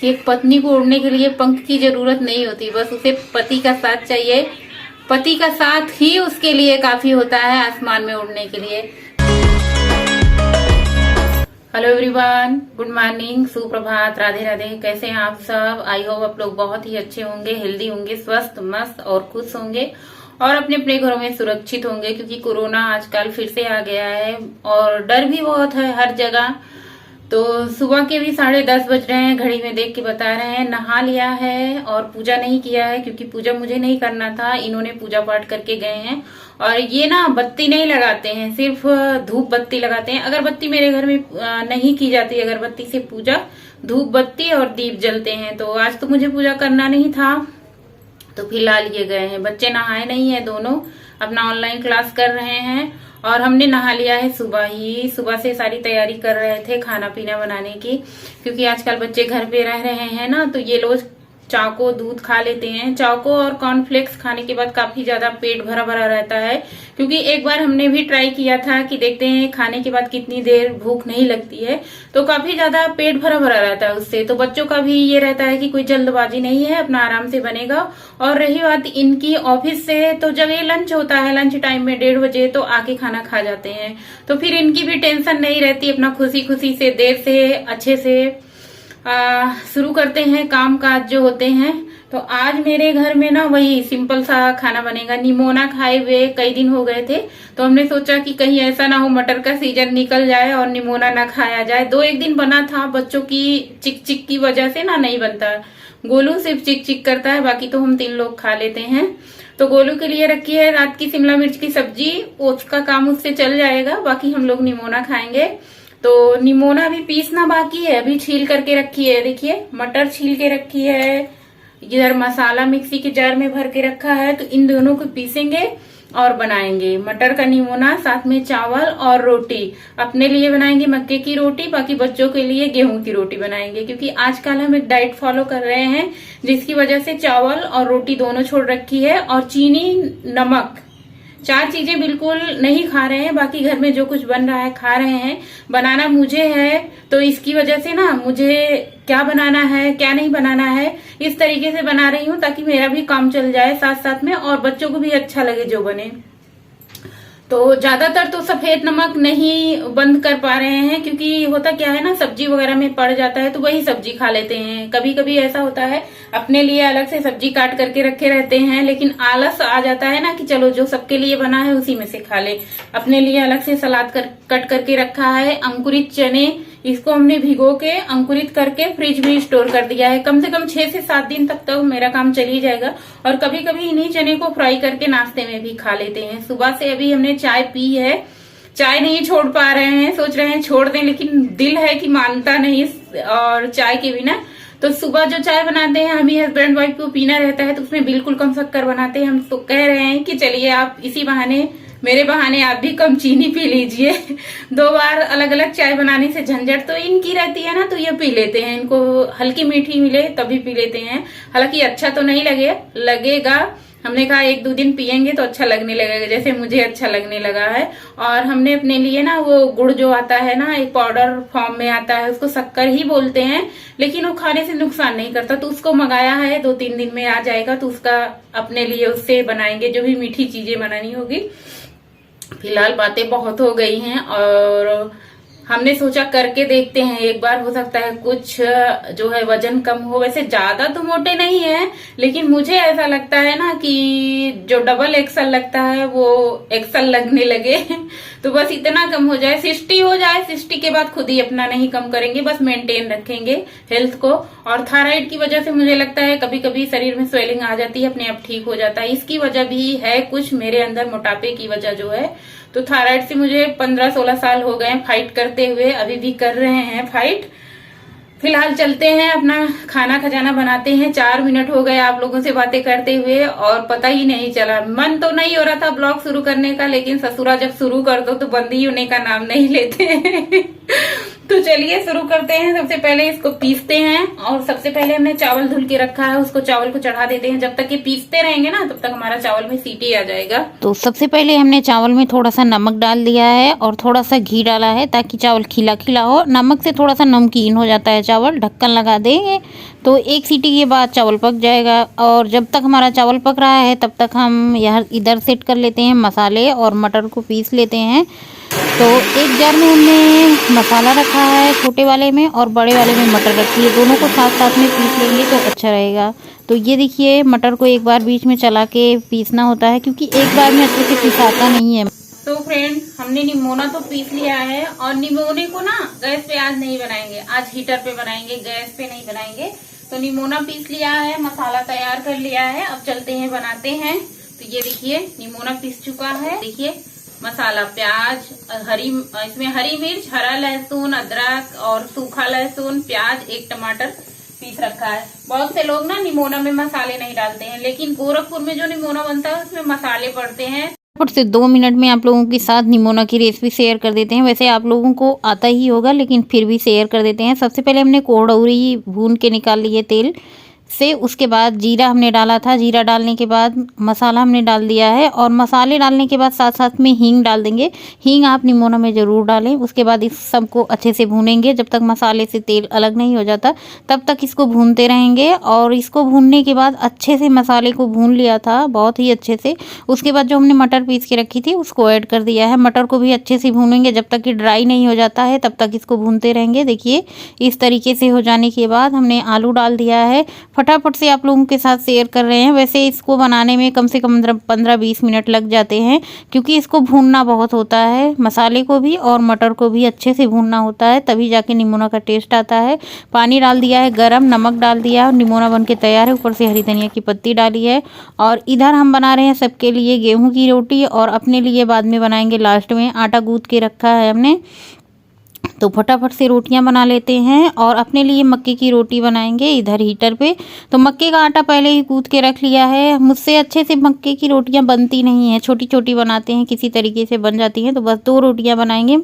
कि एक पत्नी को उड़ने के लिए पंख की जरूरत नहीं होती, बस उसे पति का साथ चाहिए। पति का साथ ही उसके लिए काफी होता है आसमान में उड़ने के लिए। हेलो एवरीवन, गुड मॉर्निंग, सुप्रभात, राधे राधे। कैसे हैं आप सब? आई होप आप लोग बहुत ही अच्छे होंगे, हेल्दी होंगे, स्वस्थ, मस्त और खुश होंगे और अपने अपने घरों में सुरक्षित होंगे, क्योंकि कोरोना आजकल फिर से आ गया है और डर भी बहुत है हर जगह। तो सुबह के भी 10:30 बज रहे हैं, घड़ी में देख के बता रहे हैं। नहा लिया है और पूजा नहीं किया है, क्योंकि पूजा मुझे नहीं करना था, इन्होंने पूजा पाठ करके गए हैं। और ये ना बत्ती नहीं लगाते हैं, सिर्फ धूप बत्ती लगाते हैं। अगरबत्ती मेरे घर में नहीं की जाती, अगरबत्ती से पूजा, धूप बत्ती और दीप जलते हैं। तो आज तो मुझे पूजा करना नहीं था, तो फिलहाल ये गए हैं। बच्चे नहाए नहीं है, दोनों अपना ऑनलाइन क्लास कर रहे हैं और हमने नहा लिया है सुबह ही। सुबह से सारी तैयारी कर रहे थे खाना पीना बनाने की, क्योंकि आजकल बच्चे घर पे रह रहे हैं ना, तो ये लोग चाको दूध खा लेते हैं। चाको और कॉर्नफ्लेक्स खाने के बाद काफी ज्यादा पेट भरा भरा रहता है, क्योंकि एक बार हमने भी ट्राई किया था कि देखते हैं खाने के बाद कितनी देर भूख नहीं लगती है, तो काफी ज्यादा पेट भरा भरा रहता है उससे। तो बच्चों का भी ये रहता है कि कोई जल्दबाजी नहीं है, अपना आराम से बनेगा। और रही बात इनकी ऑफिस से, तो जब ये लंच होता है, लंच टाइम में 1:30 बजे, तो आके खाना खा जाते हैं। तो फिर इनकी भी टेंशन नहीं रहती, अपना खुशी खुशी से देर से अच्छे से शुरू करते हैं काम काज जो होते हैं। तो आज मेरे घर में ना वही सिंपल सा खाना बनेगा। निमोना खाए हुए कई दिन हो गए थे, तो हमने सोचा कि कहीं ऐसा ना हो मटर का सीजन निकल जाए और निमोना ना खाया जाए। 2-1 दिन बना था, बच्चों की चिक चिक की वजह से ना नहीं बनता। गोलू सिर्फ चिक चिक करता है, बाकी तो हम 3 लोग खा लेते हैं। तो गोलू के लिए रखी है रात की शिमला मिर्च की सब्जी, उसका काम उससे चल जाएगा, बाकी हम लोग निमोना खाएंगे। तो निमोना भी पीसना बाकी है, अभी छील करके रखी है। देखिए मटर छील के रखी है, इधर मसाला मिक्सी के जार में भर के रखा है। तो इन दोनों को पीसेंगे और बनाएंगे मटर का निमोना, साथ में चावल और रोटी। अपने लिए बनाएंगे मक्के की रोटी, बाकी बच्चों के लिए गेहूं की रोटी बनाएंगे, क्योंकि आजकल हम एक डाइट फॉलो कर रहे हैं, जिसकी वजह से चावल और रोटी दोनों छोड़ रखी है। और चीनी, नमक, 4 चीजें बिल्कुल नहीं खा रहे हैं। बाकी घर में जो कुछ बन रहा है खा रहे हैं। बनाना मुझे है, तो इसकी वजह से ना मुझे क्या बनाना है क्या नहीं बनाना है इस तरीके से बना रही हूँ, ताकि मेरा भी काम चल जाए साथ साथ में और बच्चों को भी अच्छा लगे जो बने। तो ज्यादातर तो सफेद नमक नहीं बंद कर पा रहे हैं, क्योंकि होता क्या है ना, सब्जी वगैरह में पड़ जाता है तो वही सब्जी खा लेते हैं। कभी कभी ऐसा होता है अपने लिए अलग से सब्जी काट करके रखे रहते हैं, लेकिन आलस आ जाता है ना कि चलो जो सबके लिए बना है उसी में से खा ले। अपने लिए अलग से सलाद कट करके रखा है। अंकुरित चने, इसको हमने भिगो के अंकुरित करके फ्रिज में स्टोर कर दिया है। कम से कम 6 से 7 दिन तक तो मेरा काम चल ही जाएगा। और कभी कभी इन्हीं चने को फ्राई करके नाश्ते में भी खा लेते हैं। सुबह से अभी हमने चाय पी है, चाय नहीं छोड़ पा रहे हैं, सोच रहे हैं छोड़ दें, लेकिन दिल है कि मानता नहीं। और चाय के बिना तो सुबह जो चाय बनाते हैं, हम ही हस्बैंड वाइफ को पीना रहता है, तो उसमें बिल्कुल कम शक्कर बनाते हैं। हम तो कह रहे हैं कि चलिए आप इसी बहाने, मेरे बहाने आप भी कम चीनी पी लीजिए। 2 बार अलग अलग चाय बनाने से झंझट तो इनकी रहती है ना, तो ये पी लेते हैं। इनको हल्की मीठी मिले तभी पी लेते हैं। हालांकि अच्छा तो नहीं लगेगा, हमने कहा 1-2 दिन पियेंगे तो अच्छा लगने लगेगा, जैसे मुझे अच्छा लगने लगा है। और हमने अपने लिए ना वो गुड़ जो आता है ना, एक पाउडर फॉर्म में आता है, उसको शक्कर ही बोलते हैं, लेकिन वो खाने से नुकसान नहीं करता, तो उसको मंगाया है। 2-3 दिन में आ जाएगा, तो उसका अपने लिए उससे बनाएंगे जो भी मीठी चीजें बनानी होगी। फिलहाल बातें बहुत हो गई हैं और हमने सोचा करके देखते हैं एक बार, हो सकता है कुछ जो है वजन कम हो। वैसे ज्यादा तो मोटे नहीं है, लेकिन मुझे ऐसा लगता है ना कि जो डबल एक्सल लगता है वो एक्सल लगने लगे। तो बस इतना कम हो जाए, 60 हो जाए, 60 के बाद खुद ही अपना नहीं कम करेंगे, बस मेंटेन रखेंगे हेल्थ को। और थायराइड की वजह से मुझे लगता है कभी कभी शरीर में स्वेलिंग आ जाती है, अपने आप ठीक हो जाता है। इसकी वजह भी है कुछ मेरे अंदर, मोटापे की वजह जो है। तो थायराइड से मुझे 15-16 साल हो गए फाइट करते हुए, अभी भी कर रहे हैं फाइट। फिलहाल चलते हैं, अपना खाना खजाना बनाते हैं। 4 मिनट हो गए आप लोगों से बातें करते हुए और पता ही नहीं चला। मन तो नहीं हो रहा था ब्लॉग शुरू करने का, लेकिन ससुरा जब शुरू कर दो तो बंदी होने का नाम नहीं लेते। तो चलिए शुरू करते हैं। सबसे पहले इसको पीसते हैं और सबसे पहले हमने चावल धुल के रखा है, उसको चावल को चढ़ा देते हैं। जब तक ये पीसते रहेंगे ना तब तक हमारा चावल में सीटी आ जाएगा। तो सबसे पहले हमने चावल में थोड़ा सा नमक डाल दिया है और थोड़ा सा घी डाला है ताकि चावल खिला खिला हो। नमक से थोड़ा सा नमकीन हो जाता है चावल। ढक्कन लगा देंगे तो एक सीटी के बाद चावल पक जाएगा। और जब तक हमारा चावल पक रहा है तब तक हम यहाँ इधर सेट कर लेते हैं मसाले और मटर को पीस लेते हैं। तो एक जार में हमने मसाला रखा है छोटे वाले में और बड़े वाले में मटर रखी है। दोनों को साथ साथ में पीस लेंगे तो अच्छा रहेगा। तो ये देखिए मटर को एक बार बीच में चला के पीसना होता है क्योंकि एक बार में अच्छे से पिसाता नहीं है। तो फ्रेंड हमने निमोना तो पीस लिया है और निमोने को ना गैस पे आज नहीं बनाएंगे, आज हीटर पे बनाएंगे, गैस पे नहीं बनाएंगे। तो निमोना पीस लिया है, मसाला तैयार कर लिया है। अब चलते हैं बनाते हैं। तो ये देखिए निमोना पीस चुका है। देखिए मसाला, प्याज, इसमें हरी मिर्च, हरा लहसुन, अदरक और सूखा लहसुन, प्याज, एक टमाटर पीस रखा है। बहुत से लोग ना निमोना में मसाले नहीं डालते हैं, लेकिन गोरखपुर में जो निमोना बनता है उसमें मसाले पड़ते हैं। से 2 मिनट में आप लोगों के साथ निमोना की रेसिपी शेयर कर देते हैं। वैसे आप लोगों को आता ही होगा लेकिन फिर भी शेयर कर देते हैं। सबसे पहले हमने कोहड़ौरी भून के निकाल ली है तेल से। उसके बाद जीरा हमने डाला था। जीरा डालने के बाद मसाला हमने डाल दिया है और मसाले डालने के बाद साथ साथ में हींग डाल देंगे। हींग आप निमोना में ज़रूर डालें। उसके बाद इस सबको अच्छे से भूनेंगे जब तक मसाले से तेल अलग नहीं हो जाता, तब तक इसको भूनते रहेंगे। और इसको भूनने के बाद अच्छे से मसाले को भून लिया था बहुत ही अच्छे से। उसके बाद जो हमने मटर पीस के रखी थी उसको ऐड कर दिया है। मटर को भी अच्छे से भूनेंगे जब तक कि ड्राई नहीं हो जाता है, तब तक इसको भूनते रहेंगे। देखिए इस तरीके से हो जाने के बाद हमने आलू डाल दिया है। फटाफट से आप लोगों के साथ शेयर कर रहे हैं। वैसे इसको बनाने में कम से कम 15-20 मिनट लग जाते हैं क्योंकि इसको भूनना बहुत होता है। मसाले को भी और मटर को भी अच्छे से भूनना होता है, तभी जाके निमोना का टेस्ट आता है। पानी डाल दिया है गरम, नमक डाल दिया और निमोना बन के तैयार है। ऊपर से हरी धनिया की पत्ती डाली है। और इधर हम बना रहे हैं सबके लिए गेहूँ की रोटी और अपने लिए बाद में बनाएंगे लास्ट में। आटा गूँथ के रखा है हमने, तो फटाफट से रोटियां बना लेते हैं और अपने लिए मक्के की रोटी बनाएंगे इधर हीटर पे। तो मक्के का आटा पहले ही गूँथ के रख लिया है। मुझसे अच्छे से मक्के की रोटियां बनती नहीं हैं, छोटी छोटी बनाते हैं, किसी तरीके से बन जाती हैं। तो बस 2 रोटियां बनाएंगे।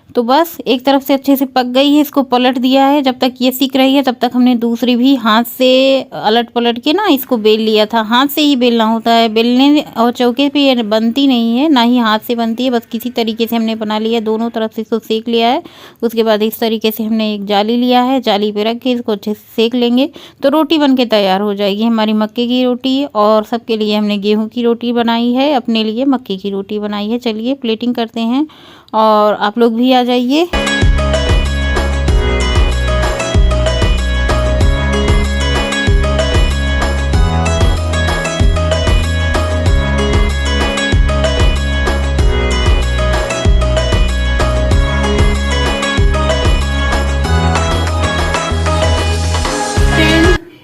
तो बस एक तरफ से अच्छे से पक गई है, इसको पलट दिया है। जब तक ये सीख रही है तब तक हमने दूसरी भी हाथ से अलट पलट के ना इसको बेल लिया था। हाथ से ही बेलना होता है, बेलने और चौके पे ये बनती नहीं है, ना ही हाथ से बनती है। बस किसी तरीके से हमने बना लिया, दोनों तरफ से इसको सेक लिया है। उसके बाद इस तरीके से हमने एक जाली लिया है, जाली पे रख के इसको अच्छे से सेक लेंगे तो रोटी बन के तैयार हो जाएगी हमारी मक्के की रोटी। और सबके लिए हमने गेहूँ की रोटी बनाई है, अपने लिए मक्के की रोटी बनाई है। चलिए प्लेटिंग करते हैं और आप लोग भी आ जाइए।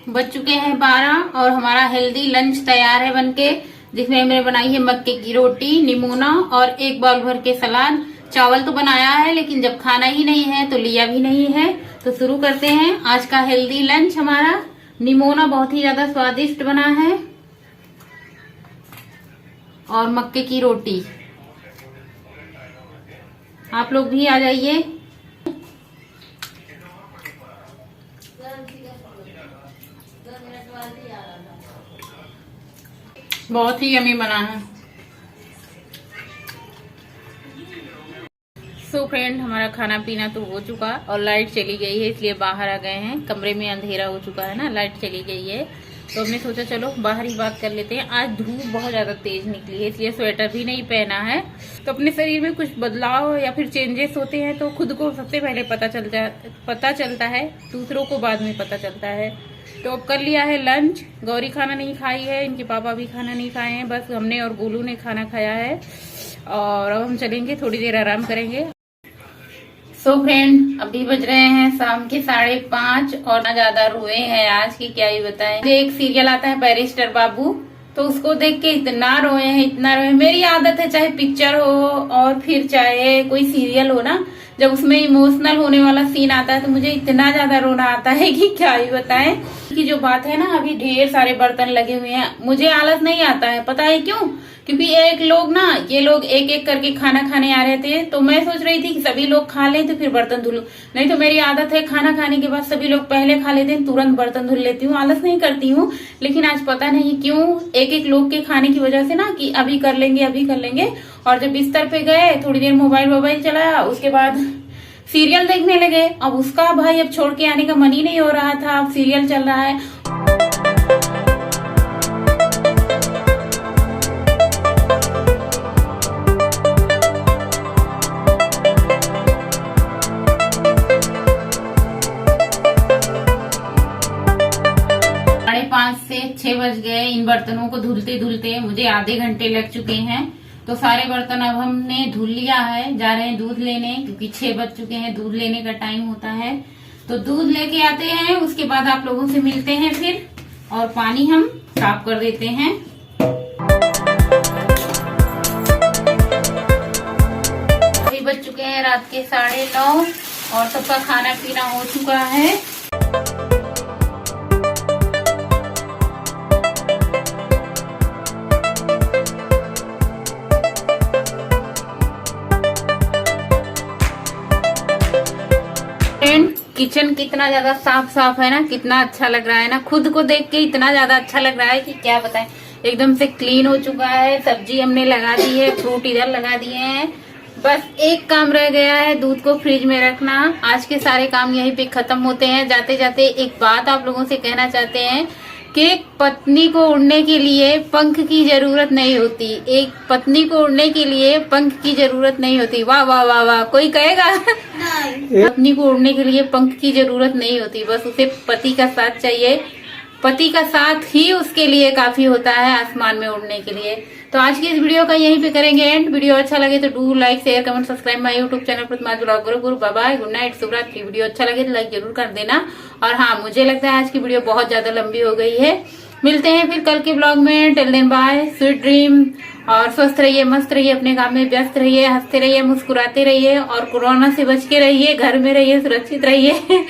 बज चुके हैं 12 और हमारा हेल्दी लंच तैयार है बनके, जिसमें हमने बनाई है मक्के की रोटी, निमोना और एक बाउल भर के सलाद। चावल तो बनाया है लेकिन जब खाना ही नहीं है तो लिया भी नहीं है। तो शुरू करते हैं आज का हेल्दी लंच हमारा। निमोना बहुत ही ज्यादा स्वादिष्ट बना है और मक्के की रोटी। आप लोग भी आ जाइए। बहुत ही यमी बना है। सो फ्रेंड हमारा खाना पीना तो हो चुका और लाइट चली गई है, इसलिए बाहर आ गए हैं। कमरे में अंधेरा हो चुका है ना, लाइट चली गई है तो हमने सोचा चलो बाहर ही बात कर लेते हैं। आज धूप बहुत ज्यादा तेज निकली है इसलिए स्वेटर भी नहीं पहना है। तो अपने शरीर में कुछ बदलाव या फिर चेंजेस होते हैं तो खुद को सबसे पहले पता चलता है, दूसरों को बाद में पता चलता है। तो अब कर लिया है लंच। गौरी खाना नहीं खाई है, इनके पापा भी खाना नहीं खाए हैं, बस हमने और गोलू ने खाना खाया है। और अब हम चलेंगे, थोड़ी देर आराम करेंगे। सो फ्रेंड अभी बज रहे हैं शाम के 5:30 और ना ज्यादा रोए हैं आज की क्या ही बताएं। मुझे एक सीरियल आता है बैरिस्टर बाबू, तो उसको देख के इतना रोए हैं, इतना रोए। मेरी आदत है चाहे पिक्चर हो और फिर चाहे कोई सीरियल हो ना, जब उसमें इमोशनल होने वाला सीन आता है तो मुझे इतना ज्यादा रोना आता है कि क्या ही बताएं। की जो बात है ना, अभी ढेर सारे बर्तन लगे हुए हैं। मुझे आलस नहीं आता है, पता है क्यों? क्योंकि ये लोग एक एक करके खाना खाने आ रहे थे, तो मैं सोच रही थी कि सभी लोग खा लें तो फिर बर्तन धुलूं। नहीं तो मेरी आदत है खाना खाने के बाद सभी लोग पहले खा लेते हैं, तुरंत बर्तन धुल लेती हूँ, आलस नहीं करती हूँ। लेकिन आज पता नहीं क्यों एक एक लोग के खाने की वजह से ना, कि अभी कर लेंगे। और जब बिस्तर पे गए थोड़ी देर मोबाइल चलाया, उसके बाद सीरियल देखने लगे। अब उसका भाई अब छोड़ के आने का मन ही नहीं हो रहा था, अब सीरियल चल रहा है। साढ़े 5 से 6 बज गए। इन बर्तनों को धुलते धुलते मुझे आधे घंटे लग चुके हैं। तो सारे बर्तन अब हमने धुल लिया है। जा रहे हैं दूध लेने, क्योंकि 6 बज चुके हैं, दूध लेने का टाइम होता है। तो दूध लेके आते हैं, उसके बाद आप लोगों से मिलते हैं फिर, और पानी हम साफ कर देते हैं। अभी बज चुके हैं रात के 9:30 और सबका खाना पीना हो चुका है। किचन कितना ज्यादा साफ है ना, कितना अच्छा लग रहा है ना, खुद को देख के इतना ज्यादा अच्छा लग रहा है कि क्या बताएं। एकदम से क्लीन हो चुका है। सब्जी हमने लगा दी है, फ्रूट इधर लगा दिए हैं। बस एक काम रह गया है, दूध को फ्रिज में रखना। आज के सारे काम यहीं पे खत्म होते हैं। जाते जाते एक बात आप लोगों से कहना चाहते हैं कि पत्नी को उड़ने के लिए पंख की जरूरत नहीं होती। एक पत्नी को उड़ने के लिए पंख की जरूरत नहीं होती। वाह वाह वाह वाह, कोई कहेगा? पत्नी को उड़ने के लिए पंख की जरूरत नहीं होती, बस उसे पति का साथ चाहिए। पति का साथ ही उसके लिए काफी होता है आसमान में उड़ने के लिए। तो आज की इस वीडियो का यहीं पे करेंगे एंड। वीडियो अच्छा लगे तो do like share comment subscribe my YouTube channel Pratima blog Guru. Bye bye, good night, शुभ रात्रि। वीडियो अच्छा लगे तो लाइक जरूर कर देना। और हाँ, मुझे लगता है आज की वीडियो बहुत ज्यादा लंबी हो गई है। मिलते हैं फिर कल के ब्लॉग में। Till then bye, sweet dream. और स्वस्थ रहिए, मस्त रहिए, अपने काम में व्यस्त रहिए, हंसते रहिए, मुस्कुराते रहिए, और कोरोना से बच के रहिए, घर में रहिए, सुरक्षित रहिए।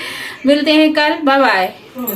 मिलते हैं कल, बाय बाय।